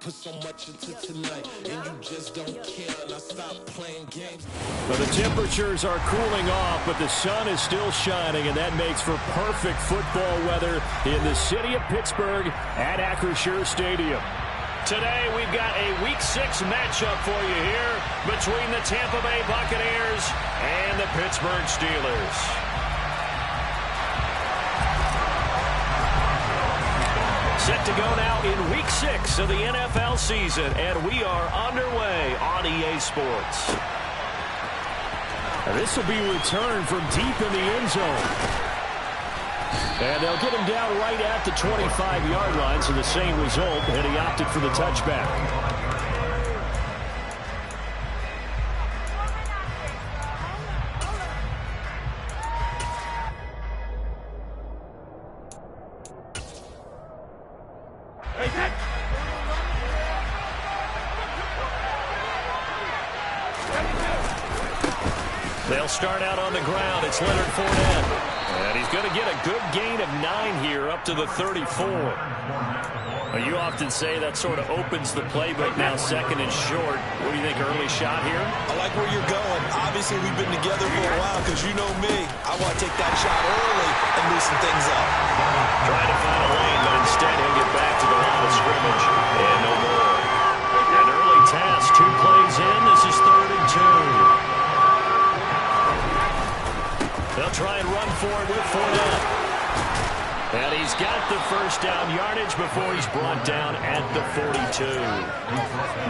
put so much into tonight, and you just don't care, and I stopped playing games. Well, the temperatures are cooling off, but the sun is still shining, and that makes for perfect football weather in the city of Pittsburgh at Acrisure Stadium. Today, we've got a Week 6 matchup for you here between the Tampa Bay Buccaneers and the Pittsburgh Steelers. Set to go now in Week 6 of the NFL season, and we are underway on EA Sports. This will be a return from deep in the end zone. And they'll get him down right at the 25-yard line, so the same result, and he opted for the touchback. They'll start out on the ground. It's Leonard Fournette. And he's going to get a good gain of 9 here up to the 34. Well, you often say that sort of opens the playbook now, second and short. What do you think, early shot here? I like where you're going. Obviously, we've been together for a while because you know me. I want to take that shot early and loosen things up. Trying to find a lane, but instead he'll get back to the line of scrimmage. And no more. An early task, 2 plays in. This is 3rd and 2. They'll try and run for it with Fournette. And he's got the first down yardage before he's brought down at the 42.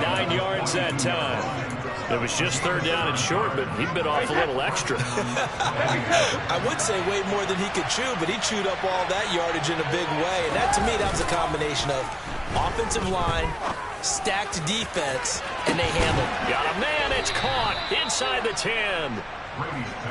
9 yards that time. It was just 3rd down and short, but he bit off a little extra. I would say way more than he could chew, but he chewed up all that yardage in a big way. And that, to me, that was a combination of offensive line, stacked defense, and they handled. Got a man, it's caught inside the 10.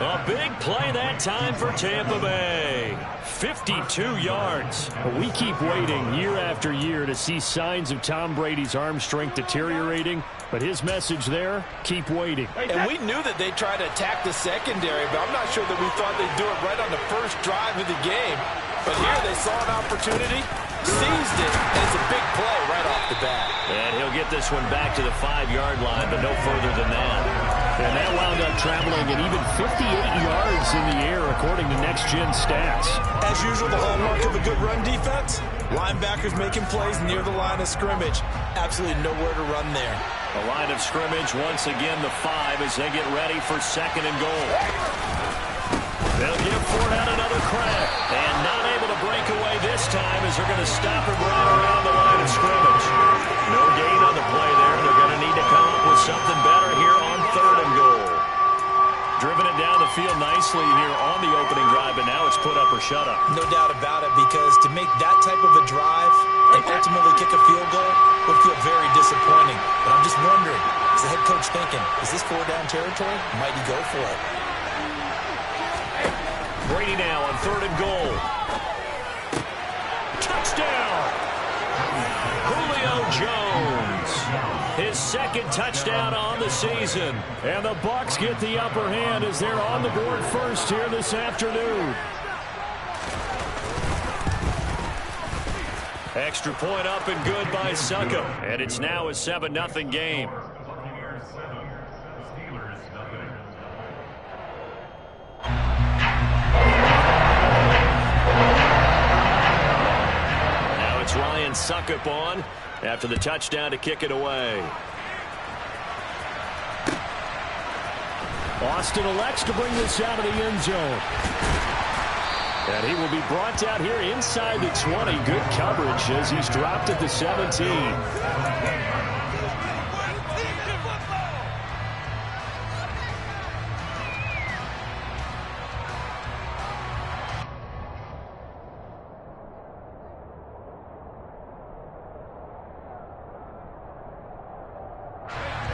A big play that time for Tampa Bay. 52 yards. We keep waiting year after year to see signs of Tom Brady's arm strength deteriorating, but his message there, keep waiting. And we knew that they'd try to attack the secondary, but I'm not sure that we thought they'd do it right on the first drive of the game. But here they saw an opportunity, seized it, and it's a big play right off the bat. And he'll get this one back to the 5-yard line, but no further than that. And that wound up traveling an even 58 yards in the air, according to Next Gen Stats. As usual, the hallmark of a good run defense, linebackers making plays near the line of scrimmage. Absolutely nowhere to run there. The line of scrimmage, once again, the 5 as they get ready for 2nd and goal. They'll give Fournette another crack. And not able to break away this time as they're going to stop him right around the line of scrimmage. No gain on the play there. They're going to need to come up with something better here on 3rd and goal. Driven it down the field nicely here on the opening drive, but now it's put up or shut up. No doubt about it, because to make that type of a drive and ultimately kick a field goal would feel very disappointing. But I'm just wondering, is the head coach thinking, is this 4-down territory? Might he go for it? Brady now on 3rd and goal. Touchdown! Julio Jones. His 2nd touchdown on the season. And the Bucs get the upper hand as they're on the board first here this afternoon. Extra point up and good by Suckup. And it's now a 7-0 game. Suckup on after the touchdown to kick it away. Austin elects to bring this out of the end zone. And he will be brought down here inside the 20. Good coverage as he's dropped at the 17.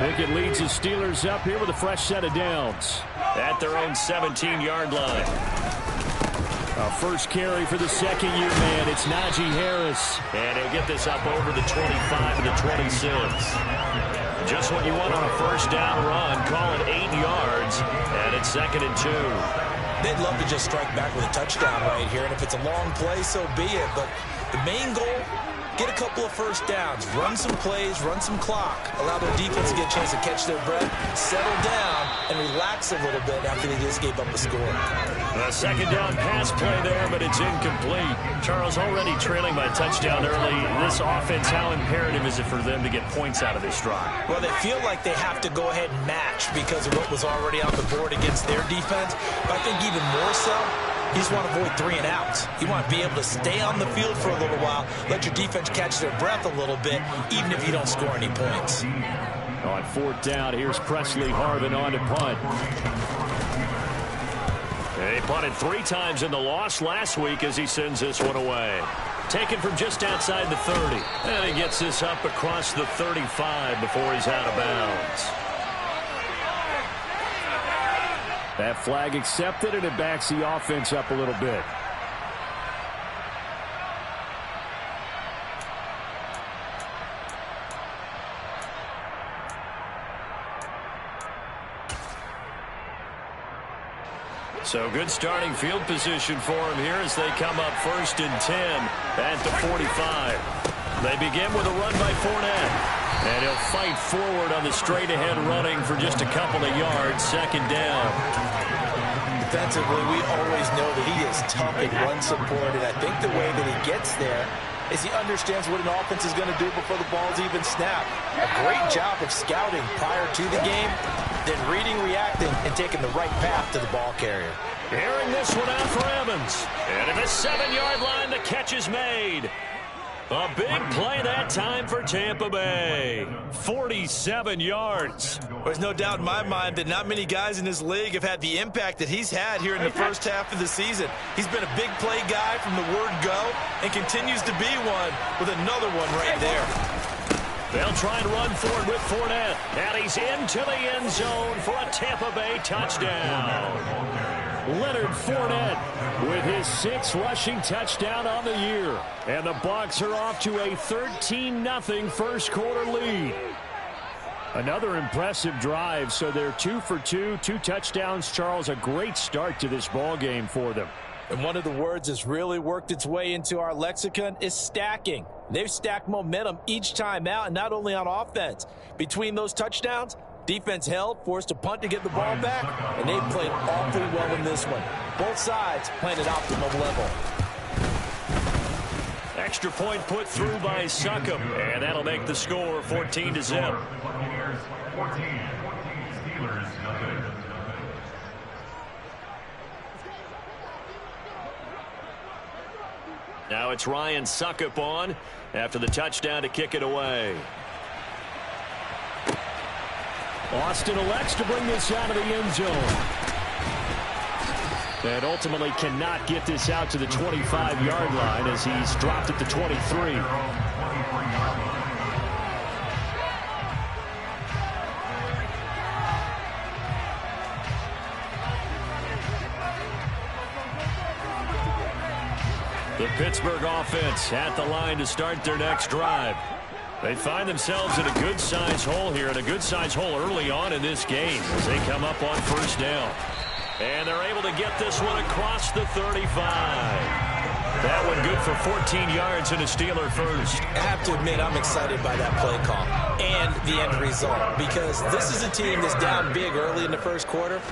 Pickett leads the Steelers up here with a fresh set of downs at their own 17-yard line. A first carry for the second-year man. It's Najee Harris. And he'll get this up over the 25 and the 26. Just what you want on a first down run. Call it 8 yards. And it's 2nd and 2. They'd love to just strike back with a touchdown right here. And if it's a long play, so be it. But the main goal, get a couple of first downs, run some plays, run some clock, allow their defense to get a chance to catch their breath, settle down, and relax a little bit after they just gave up a score. A second down pass play there, but it's incomplete. Charles, already trailing by a touchdown early. This offense, how imperative is it for them to get points out of this drive? Well, they feel like they have to go ahead and match because of what was already on the board against their defense. But I think even more so, you just want to avoid 3 and outs. You want to be able to stay on the field for a little while, let your defense catch their breath a little bit, even if you don't score any points. On 4th down, here's Presley Harvin on to punt. He punted 3 times in the loss last week as he sends this one away. Taken from just outside the 30. And he gets this up across the 35 before he's out of bounds. That flag accepted, and it backs the offense up a little bit. So good starting field position for him here as they come up 1st and 10 at the 45. They begin with a run by Fournette. And he'll fight forward on the straight-ahead running for just a couple of yards. 2nd down. Defensively, we always know that he is tough and run support, and I think the way that he gets there is he understands what an offense is going to do before the ball's even snapped. A great job of scouting prior to the game, then reading, reacting, and taking the right path to the ball carrier. Airing this one out for Evans. And at the 7-yard line, the catch is made. A big play that time for Tampa Bay. 47 yards. There's no doubt in my mind that not many guys in this league have had the impact that he's had here in the first half of the season. He's been a big play guy from the word go and continues to be one with another one right there. They'll try and run forward with Fournette. And he's into the end zone for a Tampa Bay touchdown. Leonard Fournette with his 6th rushing touchdown on the year. And the Bucs are off to a 13-0 first quarter lead. Another impressive drive, so they're 2 for 2, 2 touchdowns. Charles, a great start to this ball game for them. And one of the words that's really worked its way into our lexicon is stacking. They've stacked momentum each time out, and not only on offense. Between those touchdowns, defense held, forced a punt to get the ball back, and they played awfully well in this one. Both sides playing at optimum level. Extra point put through by Succop, and that'll make the score 14-0. Now it's Ryan Succop on after the touchdown to kick it away. Austin elects to bring this out of the end zone. And ultimately cannot get this out to the 25-yard line as he's dropped at the 23. The Pittsburgh offense at the line to start their next drive. They find themselves in a good-sized hole here, and a good-sized hole early on in this game as they come up on 1st down. And they're able to get this one across the 35. That one good for 14 yards and a Steeler first. I have to admit, I'm excited by that play call and the end result, because this is a team that's down big early in the first quarter,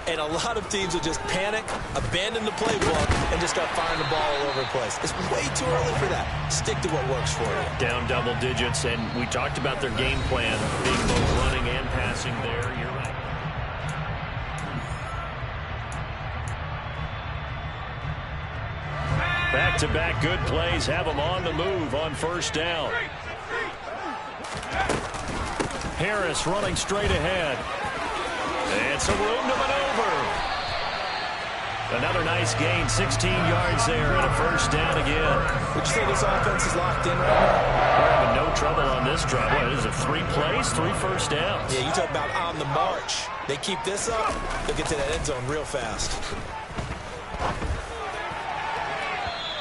and a lot of teams will just panic, abandon the playbook, and just start firing the ball all over the place. It's way too early for that. Stick to what works for you. Down double digits, and we talked about their game plan being both running and passing there. You're right. Back-to-back good plays have them on the move on 1st down. Harris running straight ahead. And some room to maneuver. Another nice gain, 16 yards there, and a 1st down again. Would you say this offense is locked in right now? We're having no trouble on this drive. What is it, 3 plays, 3 first downs? Yeah, you talk about on the march. They keep this up, they'll get to that end zone real fast.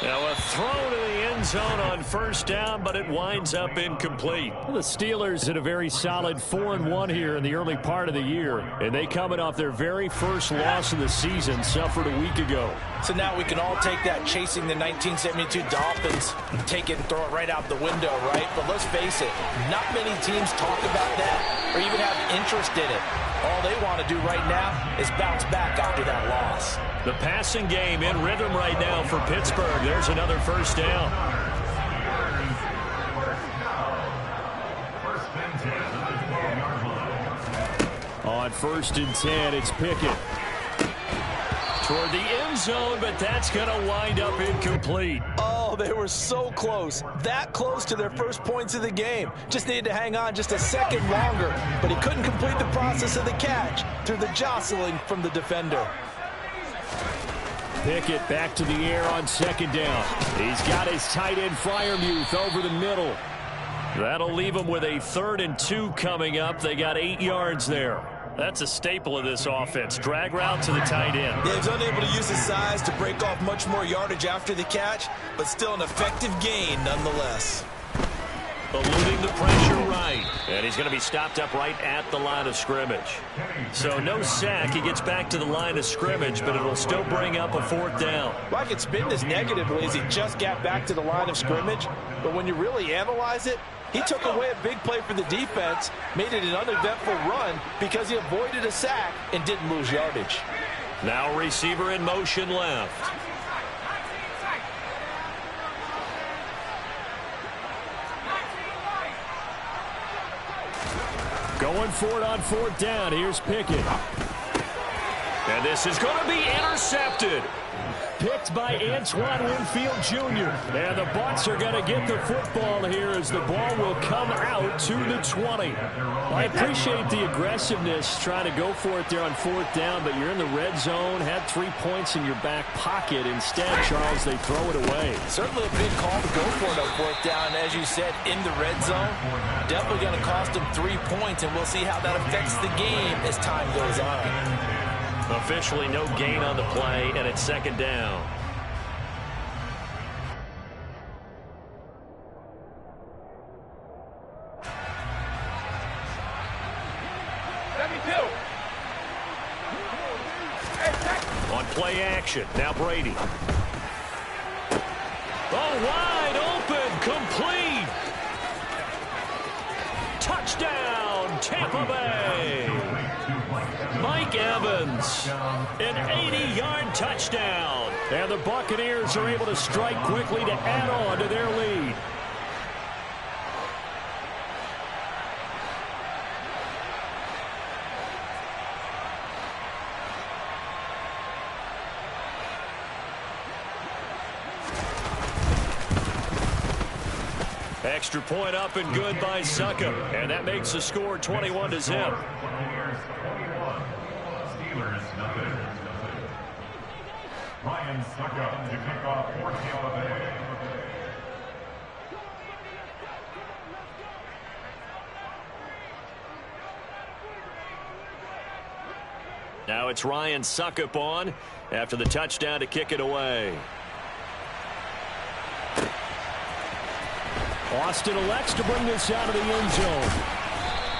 Now a throw to the end zone on first down, but it winds up incomplete. The Steelers had a very solid 4-1 here in the early part of the year, and they coming off their very first loss of the season, suffered a week ago. So now we can all take that chasing the 1972 Dolphins, take it and throw it right out the window, right? But let's face it, not many teams talk about that or even have interest in it. All they want to do right now is bounce back after that loss. The passing game in rhythm right now for Pittsburgh. There's another first down. On 1st and 10, it's Pickett. Toward the end zone, but that's going to wind up incomplete. Oh, they were so close. That close to their first points of the game. Just needed to hang on just a second longer, but he couldn't complete the process of the catch through the jostling from the defender. Pickett back to the air on 2nd down. He's got his tight end Freiermuth over the middle. That'll leave him with a 3rd and 2 coming up. They got 8 yards there. That's a staple of this offense. Drag route to the tight end. Yeah, he's unable to use his size to break off much more yardage after the catch, but still an effective gain nonetheless. Eluding the pressure right. And he's going to be stopped up right at the line of scrimmage. So no sack. He gets back to the line of scrimmage, but it'll still bring up a 4th down. Well, I could spin this negatively as he just got back to the line of scrimmage, but when you really analyze it, he took away a big play for the defense, made it an uneventful run because he avoided a sack and didn't lose yardage. Now receiver in motion left. Going for it on 4th down. Here's Pickett. And this is going to be intercepted. Picked by Antoine Winfield Jr. And the Bucs are going to get the football here as the ball will come out to the 20. I appreciate the aggressiveness trying to go for it there on 4th down, but you're in the red zone, had 3 points in your back pocket. Instead, Charles, they throw it away. Certainly a big call to go for it on 4th down. As you said, in the red zone, definitely going to cost them 3 points, and we'll see how that affects the game as time goes on. Officially no gain on the play, and it's 2nd down. On play action, now Brady. Oh, wide open, complete. Touchdown, Tampa Bay. Mike Evans, an 80-yard touchdown. And the Buccaneers are able to strike quickly to add on to their lead. Extra point up and good by Succop. And that makes the score 21-0. Ryan Succop to kick off for Tampa Bay. Now it's Ryan Succop on after the touchdown to kick it away. Austin elects to bring this out of the end zone.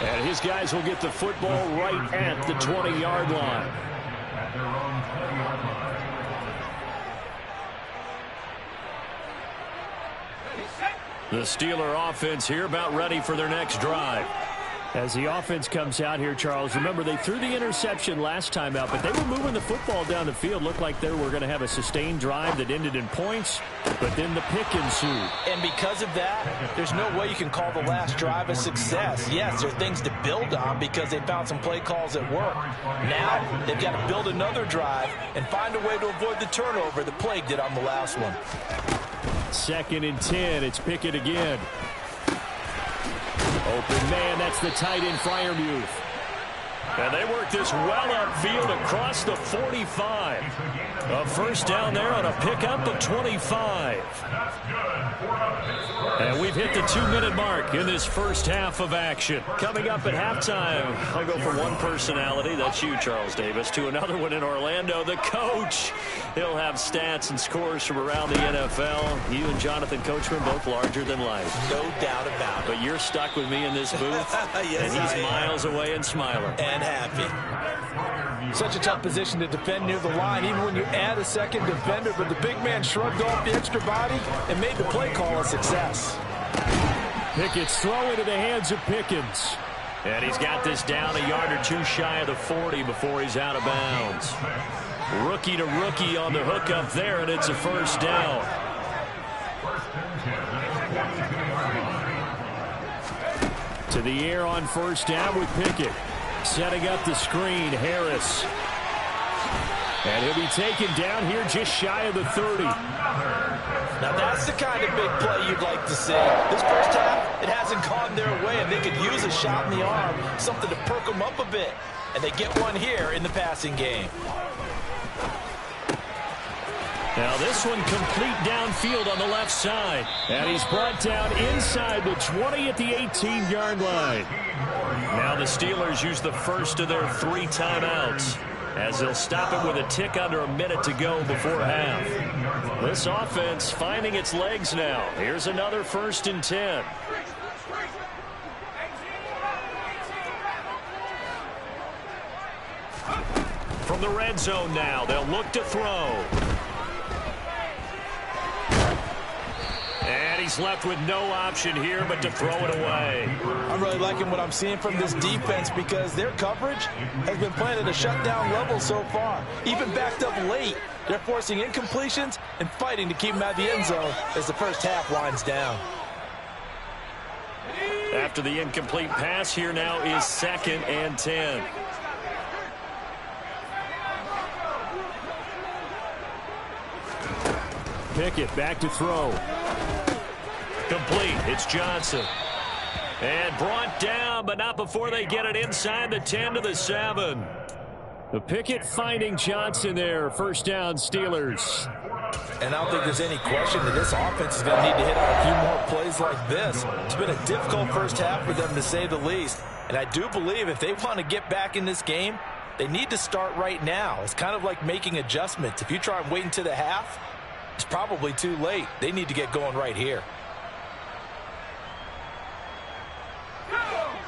And his guys will get the football right at the 20-yard line. At their own 20-yard line. The Steeler offense here about ready for their next drive. As the offense comes out here, Charles, remember they threw the interception last time out, but they were moving the football down the field. Looked like they were going to have a sustained drive that ended in points, but then the pick ensued. And because of that, there's no way you can call the last drive a success. Yes, there are things to build on because they found some play calls that work. Now they've got to build another drive and find a way to avoid the turnover that plagued it on the last one. 2nd and 10, it's Pickett again. Open man, that's the tight end Freiermuth. And they work this well upfield across the 45. A first down there on a pickup of 25. And we've hit the 2-minute mark in this first half of action. Coming up at halftime, I'll go from one personality, that's you, Charles Davis, to another one in Orlando, the coach. He'll have stats and scores from around the NFL. You and Jonathan Coachman both larger than life. No doubt about it. But you're stuck with me in this booth, yes, and he's miles away and smiling. And happy. Such a tough position to defend near the line, even when you add a second defender. But the big man shrugged off the extra body and made the play call a success. Pickett's throw into the hands of Pickens. And he's got this down a yard or two shy of the 40 before he's out of bounds. Rookie to rookie on the hook up there, and it's a first down. To the air on first down with Pickett. Setting up the screen, Harris. And he'll be taken down here just shy of the 30. Now that's the kind of big play you'd like to see. This first half, it hasn't gone their way, and they could use a shot in the arm, something to perk them up a bit. And they get one here in the passing game. Now this one complete downfield on the left side. And he's brought down inside the 20 at the 18-yard line. Now the Steelers use the first of their 3 timeouts, as they'll stop it with a tick under a minute to go before half. This offense finding its legs now. Here's another 1st and 10. From the red zone now, they'll look to throw. And he's left with no option here but to throw it away. I'm really liking what I'm seeing from this defense because their coverage has been playing at a shutdown level so far. Even backed up late, they're forcing incompletions and fighting to keep them out of the end zone as the first half winds down. After the incomplete pass, here now is 2nd and 10. Pickett back to throw. Complete. It's Johnson. And brought down, but not before they get it inside the 10 to the 7. The Pickett finding Johnson there. First down, Steelers. And I don't think there's any question that this offense is going to need to hit on a few more plays like this. It's been a difficult first half for them, to say the least. And I do believe if they want to get back in this game, they need to start right now. It's kind of like making adjustments. If you try and wait until the half, it's probably too late. They need to get going right here.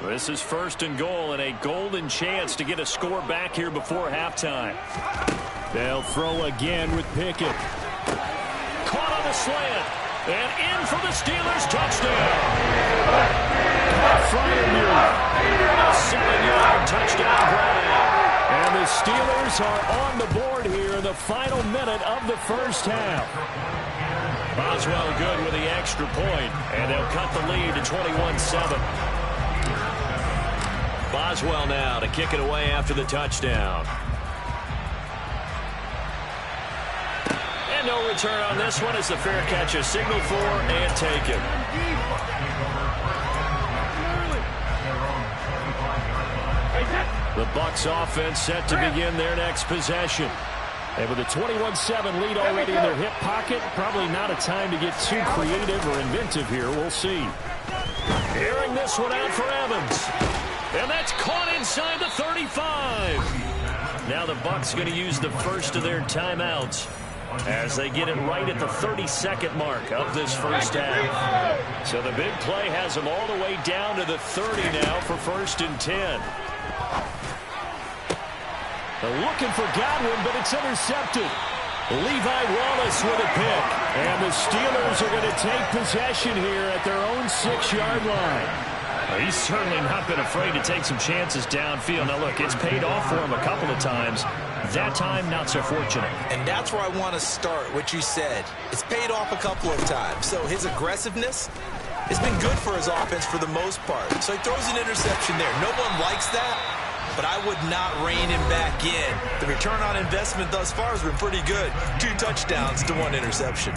This is 1st and goal and a golden chance to get a score back here before halftime. They'll throw again with Pickett. Caught on the slant. And in for the Steelers touchdown. A 7-yard touchdown grab. And the Steelers are on the board here in the final minute of the first half. Boswell good with the extra point, and they'll cut the lead to 21-7. Boswell now to kick it away after the touchdown. And no return on this one as the fair catch is signaled for and taken. The Bucs offense set to begin their next possession. And with a 21-7 lead already in their hip pocket, probably not a time to get too creative or inventive here. We'll see. Airing this one out for Evans. And that's caught inside the 35. Now the Bucs going to use the first of their timeouts as they get it right at the 32nd mark of this first half. So the big play has them all the way down to the 30 now for 1st and 10. They're looking for Godwin, but it's intercepted. Levi Wallace with a pick. And the Steelers are going to take possession here at their own 6-yard line. He's certainly not been afraid to take some chances downfield. Now, look, it's paid off for him a couple of times. That time, not so fortunate. And that's where I want to start, what you said. It's paid off a couple of times. So his aggressiveness has been good for his offense for the most part. So he throws an interception there. No one likes that, but I would not rein him back in. The return on investment thus far has been pretty good. 2 touchdowns to 1 interception.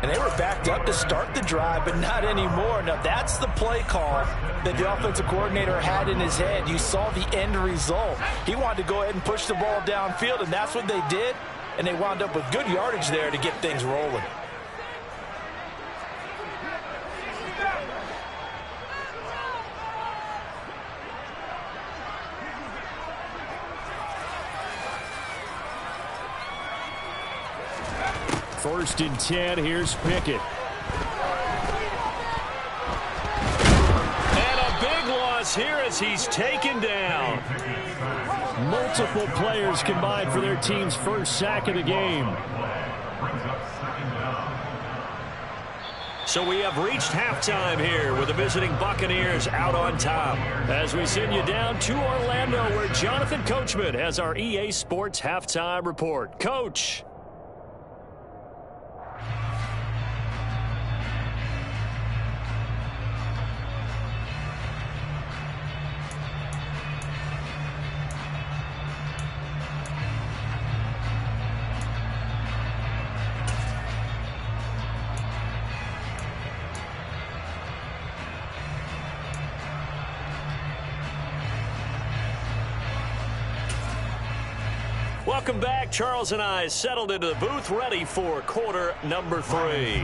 and they were backed up to start the drive, but not anymore. Now, that's the play call that the offensive coordinator had in his head. You saw the end result. He wanted to go ahead and push the ball downfield, and that's what they did, and they wound up with good yardage there to get things rolling. First and 10, here's Pickett. And a big loss here as he's taken down. Multiple players combined for their team's first sack of the game. So we have reached halftime here with the visiting Buccaneers out on top. As we send you down to Orlando, where Jonathan Coachman has our EA Sports halftime report. Coach. Welcome back. Charles and I settled into the booth, ready for quarter number 3.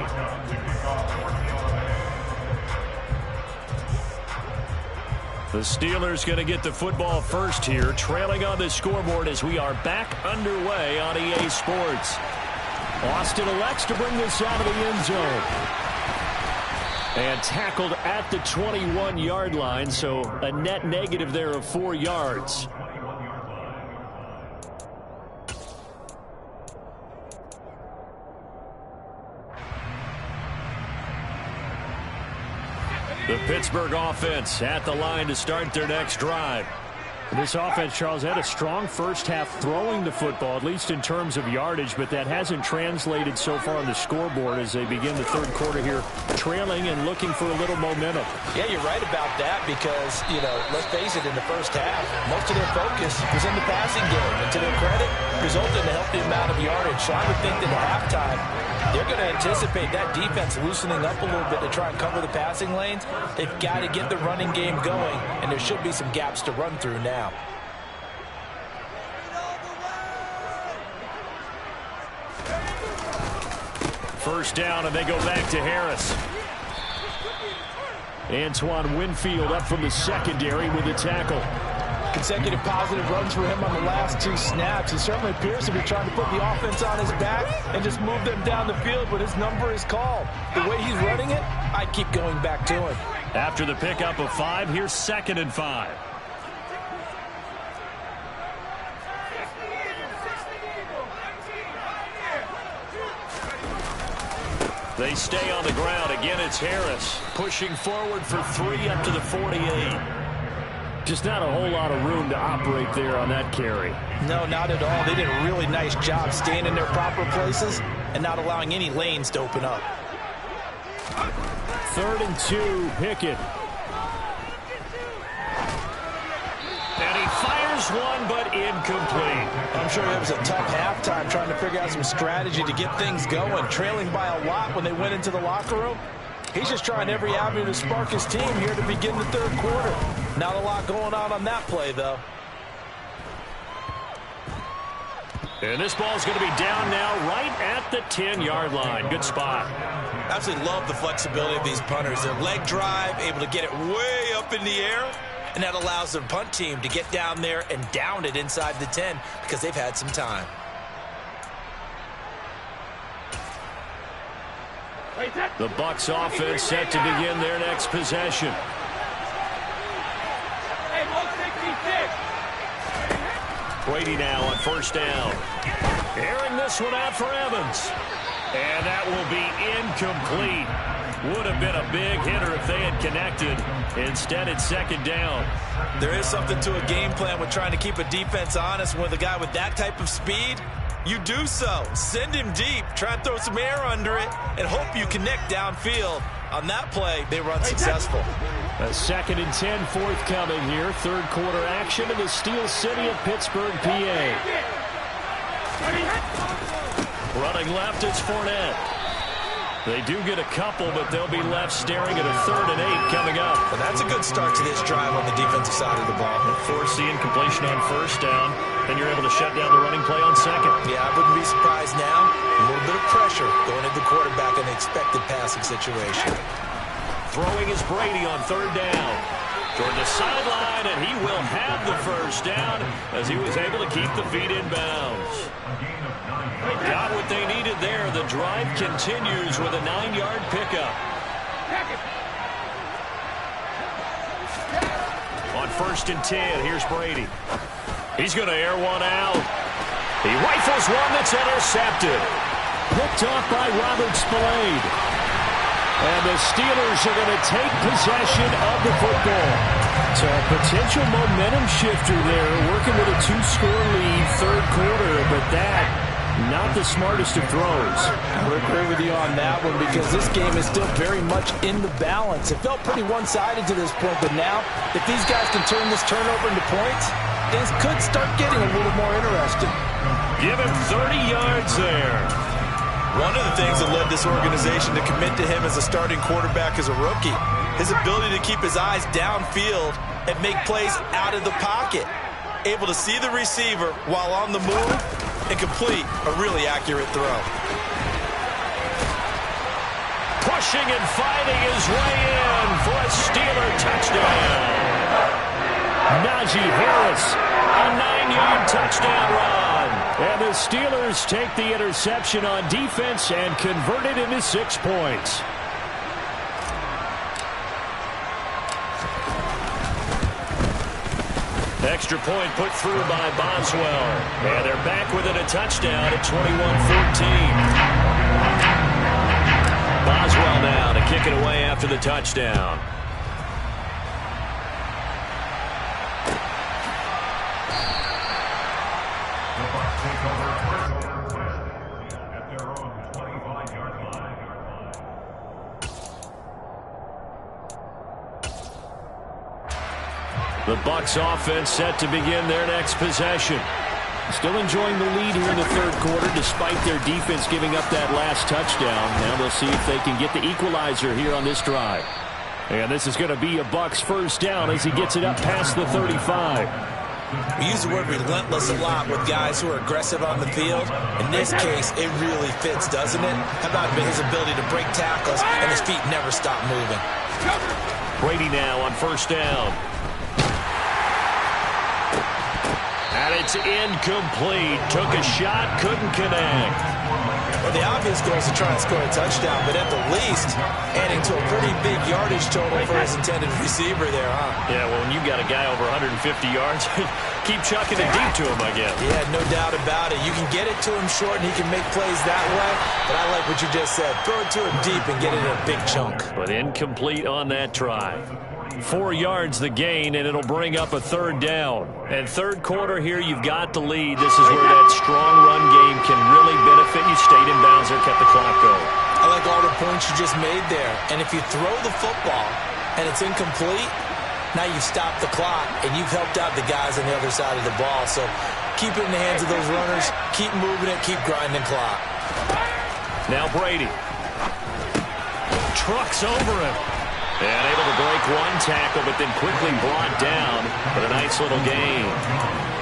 The Steelers going to get the football first here, trailing on the scoreboard as we are back underway on EA Sports. Austin elects to bring this out of the end zone. And tackled at the 21-yard line, so a net negative there of 4 yards. The Pittsburgh offense at the line to start their next drive. This offense, Charles, had a strong first half throwing the football, at least in terms of yardage, but that hasn't translated so far on the scoreboard as they begin the third quarter here, trailing and looking for a little momentum. Yeah, you're right about that because, let's face it, in the first half, most of their focus was in the passing game. And to their credit, resulted in a healthy amount of yardage. So I would think that at halftime, they're going to anticipate that defense loosening up a little bit to try and cover the passing lanes. They've got to get the running game going, and there should be some gaps to run through now. First down, and they go back to Harris. Antoine Winfield up from the secondary with the tackle. Consecutive positive runs for him on the last 2 snaps. He certainly appears to be trying to put the offense on his back and just move them down the field when his number is called. The way he's running it, I keep going back to him. After the pickup of 5, here's 2nd and 5. They stay on the ground. Again, it's Harris pushing forward for 3 up to the 48. Just not a whole lot of room to operate there on that carry. No, not at all. They did a really nice job staying in their proper places and not allowing any lanes to open up. 3rd and 2, Pickett. And he fires one, but incomplete. I'm sure it was a tough halftime trying to figure out some strategy to get things going. Trailing by a lot when they went into the locker room. He's just trying every avenue to spark his team here to begin the third quarter. Not a lot going on that play, though. And this ball's going to be down now right at the 10-yard line. Good spot. Absolutely love the flexibility of these punters. Their leg drive, able to get it way up in the air, and that allows their punt team to get down there and down it inside the 10 because they've had some time. The Bucs offense set to begin their next possession. Brady now on first down. Airing this one out for Evans. And that will be incomplete. Would have been a big hitter if they had connected. Instead, it's 2nd down. There is something to a game plan with trying to keep a defense honest. With a guy with that type of speed, you do so. Send him deep. Try and throw some air under it and hope you connect downfield. On that play, they run successful. A 2nd and 10 forthcoming here. Third quarter action in the Steel City of Pittsburgh, PA. Running left, it's Fournette. They do get a couple, but they'll be left staring at a 3rd and 8 coming up. Well, that's a good start to this drive on the defensive side of the ball. Force the incompletion on 1st down, then you're able to shut down the running play on 2nd. Yeah, I wouldn't be surprised now. A little bit of pressure going into the quarterback in the expected passing situation. Throwing is Brady on 3rd down. Toward the sideline, and he will have the 1st down as he was able to keep the feet in bounds. They got what they needed there. The drive continues with a 9-yard pickup. On 1st and 10, here's Brady. He's going to air one out. He rifles one that's intercepted. Picked off by Robert Spillane. And the Steelers are going to take possession of the football. So a potential momentum shifter there, working with a 2-score lead, 3rd quarter, but that, not the smartest of throws. I would agree with you on that one because this game is still very much in the balance. It felt pretty one-sided to this point, but now, if these guys can turn this turnover into points, things could start getting a little more interesting. Give him 30 yards there. One of the things that led this organization to commit to him as a starting quarterback as a rookie, his ability to keep his eyes downfield and make plays out of the pocket. Able to see the receiver while on the move and complete a really accurate throw. Pushing and fighting his way in for a Steeler touchdown. Najee Harris, a 9-yard touchdown run. And the Steelers take the interception on defense and convert it into 6 points. Extra point put through by Boswell. And they're back within a touchdown at 21-14. Boswell now to kick it away after the touchdown. The Bucs offense set to begin their next possession. Still enjoying the lead here in the 3rd quarter despite their defense giving up that last touchdown. Now they'll see if they can get the equalizer here on this drive. And this is going to be a Bucs 1st down as he gets it up past the 35. We use the word relentless a lot with guys who are aggressive on the field. In this case, it really fits, doesn't it? How about his ability to break tackles and his feet never stop moving? Brady now on 1st down. And it's incomplete. Took a shot, couldn't connect. Well, the obvious goal is to try and score a touchdown, but at the least, adding to a pretty big yardage total for his intended receiver there, huh? Yeah, well, when you've got a guy over 150 yards, keep chucking it deep to him, I guess. Yeah, no doubt about it. You can get it to him short, and he can make plays that way, but I like what you just said. Throw it to him deep and get it in a big chunk. But incomplete on that try. 4 yards the gain, and it'll bring up a 3rd down. And 3rd quarter here, you've got the lead. This is where that strong run game can really benefit you. Stayed in bounds there, kept the clock going. I like all the points you just made there. And if you throw the football and it's incomplete, now you've stopped the clock, and you've helped out the guys on the other side of the ball. So keep it in the hands of those runners. Keep moving it. Keep grinding clock. Now Brady. Trucks over him. And able to break one tackle, but then quickly brought down. But a nice little gain.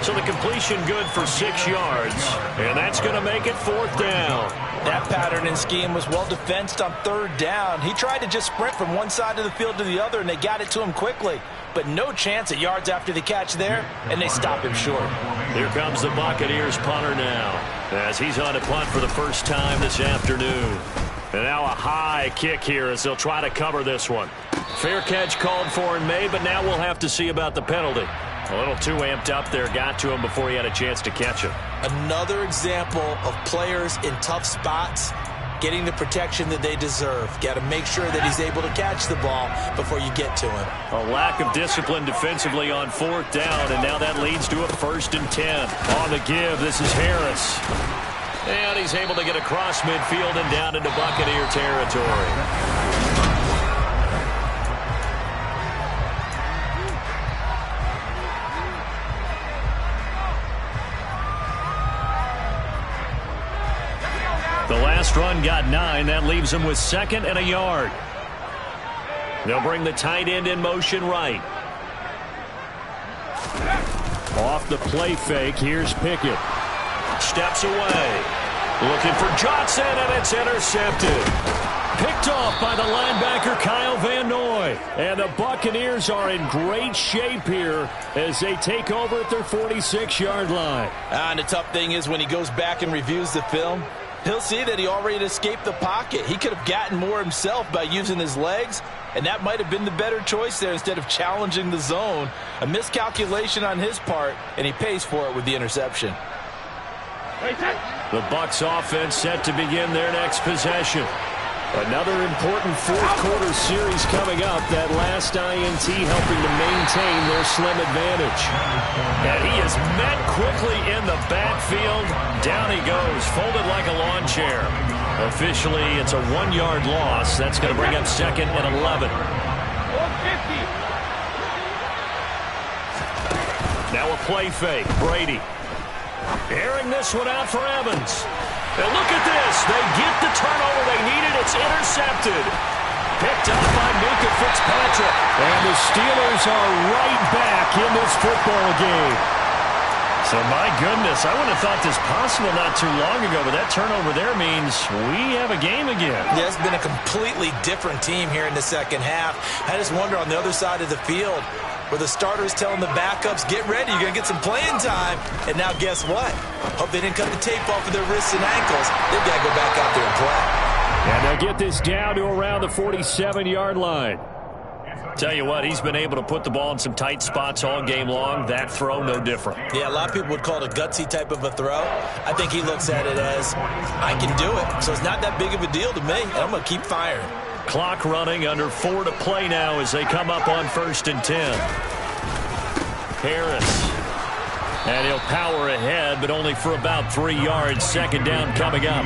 So the completion good for 6 yards. And that's going to make it 4th down. That pattern and scheme was well defensed on 3rd down. He tried to just sprint from one side of the field to the other, and they got it to him quickly. But no chance at yards after the catch there, and they stop him short. Here comes the Buccaneers punter now, as he's on to punt for the first time this afternoon. And now a high kick here as they'll try to cover this one. Fair catch called for and made, but now we'll have to see about the penalty. A little too amped up there, got to him before he had a chance to catch him. Another example of players in tough spots getting the protection that they deserve. Got to make sure that he's able to catch the ball before you get to him. A lack of discipline defensively on 4th down, and now that leads to a 1st and 10. On the give, this is Harris. And he's able to get across midfield and down into Buccaneer territory. The last last run got 9. That leaves him with 2nd and a yard. They'll bring the tight end in motion right. Off the play fake, here's Pickett. Steps away. Looking for Johnson, and it's intercepted. Picked off by the linebacker Kyle Van Noy. And the Buccaneers are in great shape here as they take over at their 46-yard line. And the tough thing is when he goes back and reviews the film, he'll see that he already escaped the pocket. He could have gotten more himself by using his legs, and that might have been the better choice there instead of challenging the zone. A miscalculation on his part, and he pays for it with the interception. The Bucs offense set to begin their next possession. Another important fourth-quarter series coming up. That last INT helping to maintain their slim advantage. And he is met quickly in the backfield. Down he goes, folded like a lawn chair. Officially, it's a 1-yard loss. That's going to bring up 2nd and 11. Now a play fake. Brady. Airing this one out for Evans. And look at this. They get the turnover they needed. It's intercepted. Picked up by Minka Fitzpatrick. And the Steelers are right back in this football game. So, my goodness, I wouldn't have thought this possible not too long ago, but that turnover there means we have a game again. Yeah, it's been a completely different team here in the second half. I just wonder on the other side of the field, where the starters telling the backups, get ready, you're going to get some playing time. And now guess what? Hope they didn't cut the tape off of their wrists and ankles. They've got to go back out there and play. And they'll get this down to around the 47-yard line. Tell you what, he's been able to put the ball in some tight spots all game long. That throw, no different. Yeah, a lot of people would call it a gutsy type of a throw. I think he looks at it as, I can do it. So it's not that big of a deal to me, and I'm going to keep firing. Clock running, under 4 to play now as they come up on 1st and 10. Harris. And he'll power ahead, but only for about 3 yards. 2nd down coming up.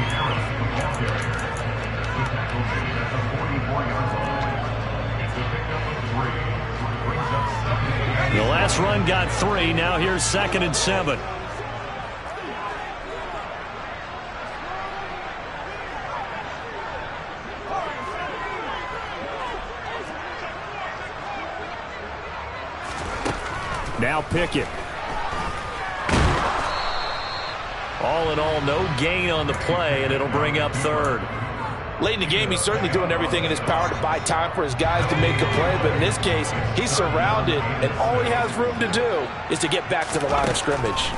The last run got 3. Now here's 2nd and 7. Now Pickett. All in all, no gain on the play, and it'll bring up 3rd. Late in the game, he's certainly doing everything in his power to buy time for his guys to make a play, but in this case, he's surrounded, and all he has room to do is to get back to the line of scrimmage.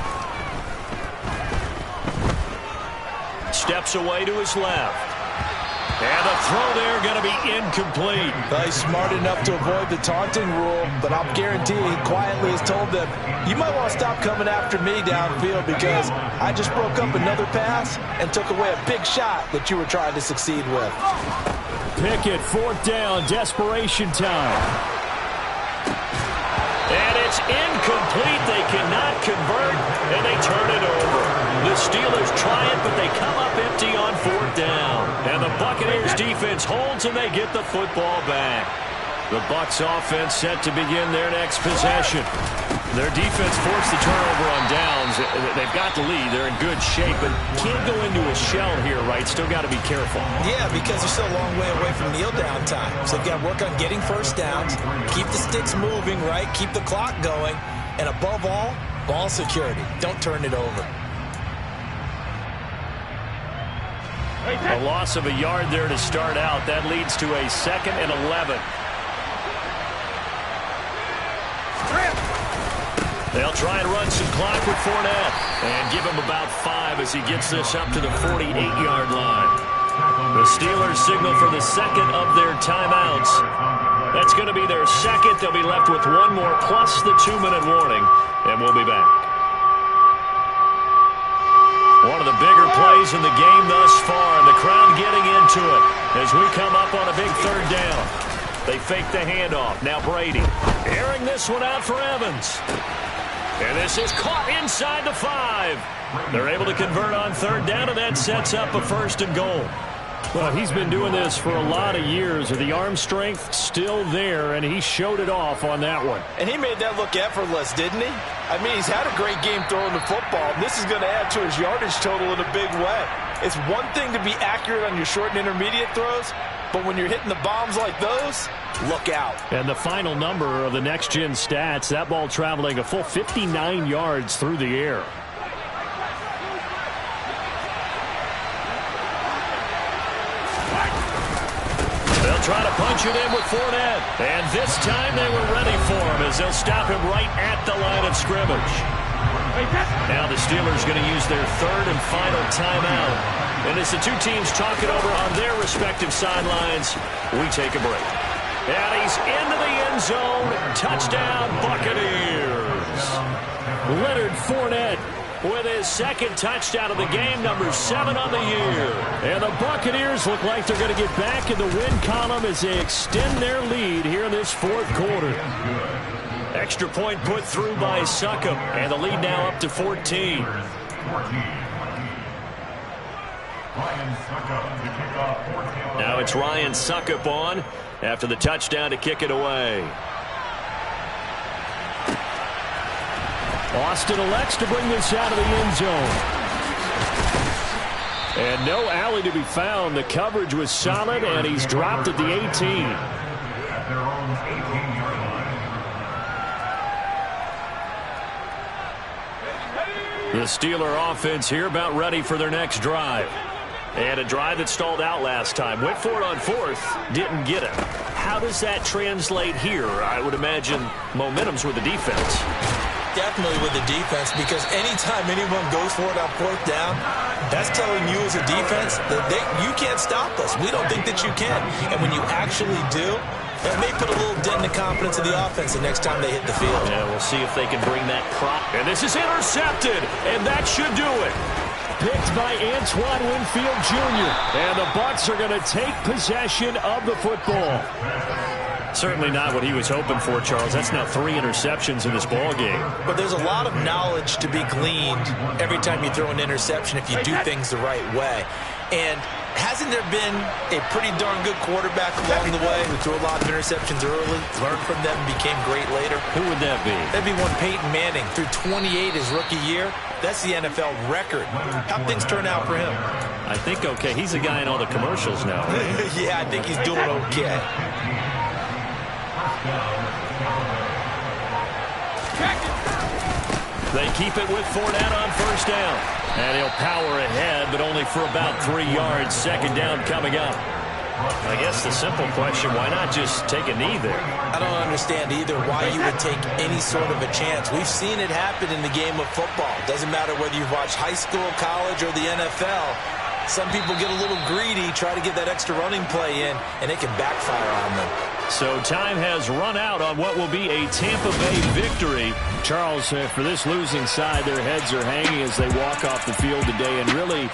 Steps away to his left. And the throw there going to be incomplete. Well, he's smart enough to avoid the taunting rule, but I'll guarantee he quietly has told them, you might want to stop coming after me downfield because I just broke up another pass and took away a big shot that you were trying to succeed with. Pickett, 4th down, desperation time. And it's incomplete. They cannot convert, and they turn it over. The Steelers try it, but they come up empty on 4th down. And the Buccaneers defense holds, and they get the football back. The Bucs offense set to begin their next possession. Their defense forced the turnover on downs. They've got the lead. They're in good shape, but can't go into a shell here, right? Still got to be careful. Yeah, because they're still a long way away from kneel down time. So they've got to work on getting first downs, keep the sticks moving, right? Keep the clock going. And above all, ball security. Don't turn it over. A loss of a yard there to start out. That leads to a 2nd and 11. They'll try and run some clock with Fournette and give him about 5 as he gets this up to the 48-yard line. The Steelers signal for the 2nd of their timeouts. That's going to be their 2nd. They'll be left with 1 more plus the 2-minute warning, and we'll be back. One of the bigger plays in the game thus far, and the crowd getting into it as we come up on a big 3rd down. They fake the handoff. Now Brady airing this one out for Evans. And this is caught inside the 5. They're able to convert on 3rd down, and that sets up a 1st and goal. Well, he's been doing this for a lot of years. The arm strength still there, and he showed it off on that one. And he made that look effortless, didn't he? I mean, he's had a great game throwing the football. This is going to add to his yardage total in a big way. It's one thing to be accurate on your short and intermediate throws, but when you're hitting the bombs like those, look out. And the final number of the next-gen stats, that ball traveling a full 59 yards through the air. They'll try to punch it in with Fournette. And this time they were ready for him as they'll stop him right at the line of scrimmage. Now the Steelers going to use their third and final timeout. And as the two teams talk it over on their respective sidelines, we take a break. And he's into the end zone. Touchdown, Buccaneers. Leonard Fournette with his second touchdown of the game, number 7 on the year. And the Buccaneers look like they're going to get back in the win column as they extend their lead here in this fourth quarter. Extra point put through by Succop, and the lead now up to 14. Now it's Ryan Succop on after the touchdown to kick it away. Austin elects to bring this out of the end zone. And no alley to be found. The coverage was solid, and he's dropped at the 18. At their own 18-yard line. The Steeler offense here about ready for their next drive. And a drive that stalled out last time. Went for it on fourth, didn't get it. How does that translate here? I would imagine momentum's with the defense. Definitely with the defense, because anytime anyone goes for it on fourth down, that's telling you as a defense that you can't stop us. We don't think that you can. And when you actually do, that may put a little dent in the confidence of the offense the next time they hit the field. Yeah, we'll see if they can bring that prop. And this is intercepted, and that should do it. Picked by Antoine Winfield Jr. And the Bucs are going to take possession of the football. Certainly not what he was hoping for, Charles. That's now 3 interceptions in this ball game. But there's a lot of knowledge to be gleaned every time you throw an interception if you do things the right way. And hasn't there been a pretty darn good quarterback along the way who threw a lot of interceptions early, learned from them, and became great later? Who would that be? That'd be one Peyton Manning. Threw 28 his rookie year. That's the NFL record. How'd things turn out for him? I think okay. He's a guy in all the commercials now. Right? Yeah, I think he's doing okay. They keep it with Fournette on first down. And he'll power ahead, but only for about 3 yards. Second down coming up. I guess the simple question, why not just take a knee there? I don't understand either why you would take any sort of a chance. We've seen it happen in the game of football. Doesn't matter whether you've watched high school, college, or the NFL. Some people get a little greedy, try to get that extra running play in, and it can backfire on them. So time has run out on what will be a Tampa Bay victory. Charles, for this losing side, their heads are hanging as they walk off the field today. And really,